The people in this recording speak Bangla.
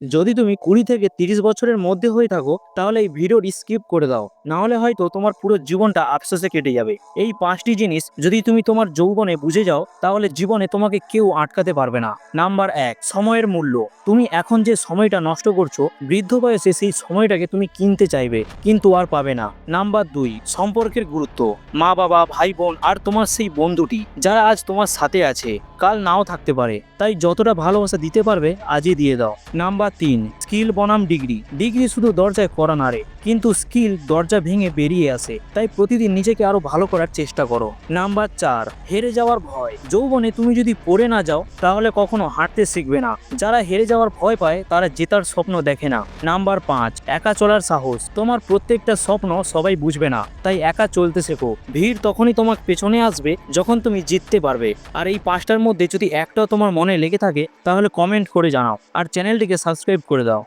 যদি তুমি 20 থেকে 30 বছরের মধ্যে হয়ে থাকো তাহলে এই ভিডিওটি স্কিপ করে দাও, না হলে হয়তো তোমার পুরো জীবনটা আফসোসে কেটে যাবে। এই 5টি জিনিস যদি তুমি তোমার যৌবনে বুঝে যাও তাহলে জীবনে তোমাকে কেউ আটকাতে পারবে না। নাম্বার 1, সময়ের মূল্য। তুমি এখন যে সময়টা নষ্ট করছো, বৃদ্ধ বয়সে সেই সময়টাকে তুমি কিনতে চাইবে কিন্তু আর পাবে না। নাম্বার 2, সম্পর্কের গুরুত্ব। মা বাবা, ভাই বোন আর তোমার সেই বন্ধুটি যারা আজ তোমার সাথে আছে কাল নাও থাকতে পারে, তাই যতটা ভালোবাসা দিতে পারবে আজই দিয়ে দাও। নাম্বার 3, স্কিল বনাম ডিগ্রি। ডিগ্রি শুধু দরজায় করা নাড়ে, কিন্তু স্কিল দরজা ভেঙে বেরিয়ে আসে, তাই প্রতিদিন নিজেকে আরো ভালো করার চেষ্টা করো। নাম্বার 4, হেরে যাওয়ার ভয়। যৌবনে তুমি যদি পড়ে না যাও তাহলে কখনো হাঁটতে শিখবে না। যারা হেরে যাওয়ার ভয় পায় তারা জেতার স্বপ্ন দেখে না। নাম্বার 5, একা চলার সাহস। তোমার প্রত্যেকটা স্বপ্ন সবাই বুঝবে না, তাই একা চলতে শেখো। ভিড় তখনই তোমার পেছনে আসবে যখন তুমি জিততে পারবে। আর এই 5টার মধ্যে যদি একটাও তোমার মনে লেগে থাকে তাহলে কমেন্ট করে জানাও আর চ্যানেলটিকে সাবস্ক্রাইব করে দাও।